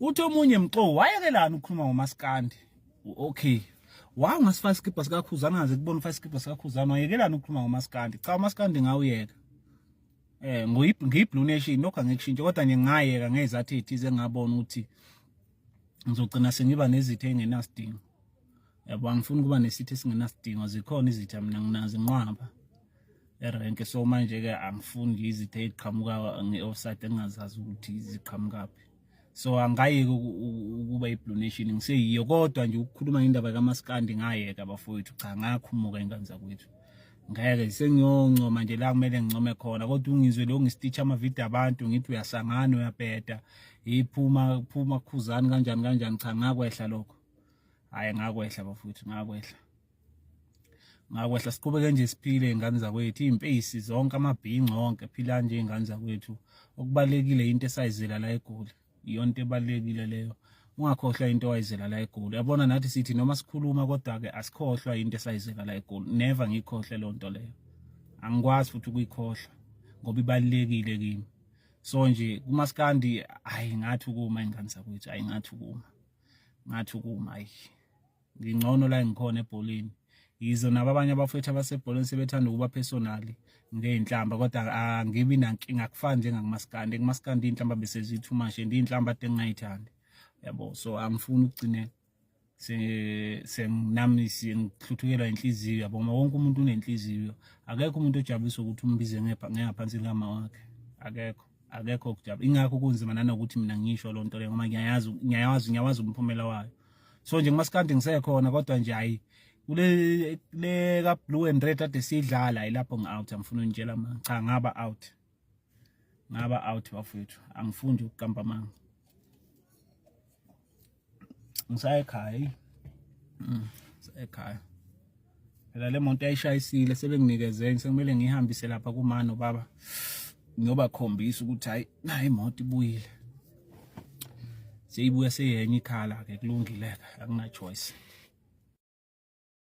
uthi omunye mxo wayekelana ukukhuluma ngomaskandi okay wangasifaka isikibha sikaKhuzana ngaze kubona ufaka isikibha sikaKhuzana wayekelana ukukhuluma ngomaskandi cha umaskandi ngawuyeka ngiyiblue nation lokho angikushintshe kodwa nje ngayeka ngezathu ethize ngabona ukuthi ngizogcina sengiba nezitho engenasidingo yabo angifuni kuba nesitho esingenasidingo zikhona izitha mina nginazi inqwaba erenke so manje ke angifuni izitho eziqhamuka ngeoffside engazazi ukuthi ziqhamukaphi so angayeke ukuba iblue nation ngiseyiyo kodwa nje ukukhuluma indaba kaMaskandi ngayeka bafowethu cha ngakhumuka ingane zakwethu ngeke sengiyoncoma nje la kumele ngincome khona kodwa ungizwe lo ngistitch ama video abantu ngithi uyasangana uyabheda iphuma Khuzani kanjani cha ngakwehla lokho hayi ngakwehla bafowethu ngakwehla siqhubeke nje siphile ingane zakwethu impisi zonke amabhinqa onke phila nje ingane zakwethu okubalekile into esayizela la eGoli iyonto ebalekile leyo ungakhohlwa into wayizela la eGoli yabona nathi sithi noma sikhuluma kodwa ke asikhohlwa into esayizela la eGoli never ngikhohle lo nto leyo angikwazi futhi ukuyikhohlwa ngoba ibalekile kimi so nje kuMaskandi hayi ngathi ukuma ingane zakwethu hayi ngathi ukuma hayi ngingcono la ngikhona ebholeni yizo nabo abanye abafethu abasebholeni sebethanda ukuba personally ngeinhlamba kodwa angibi nankinga akufani njengakuMaskandi kuMaskandi inhlamba bese zithumashe indinhlamba engingayithandi yabo so angifuni ukugcine senami ngihluthukela inhliziyo yabo wonke umuntu unenhliziyo akekho umuntu ojabulisa ukuthi umbize ngephansi lama wakhe akekho okujabula ingakho kunzima nanokuthi mina ngisho lo nto le ngoba ngiyawazi umphumela wayo so nje kuMaskandi ngisekhona kodwa nje hayi kule ka blue and red ade sidlala ilapho ngi-out angifuni unitshela manje cha ngaba out bafethu angifundi ukuqamba manga ngisayekhaya ekhaya phela le monto ayishayisile sebenginikeze sekumele ngihambise lapha kumano baba ngiyobakhombisa ukuthi hayi na imoto ibuyile seyibuya seyenye ikhala ke kulungileka akuna choice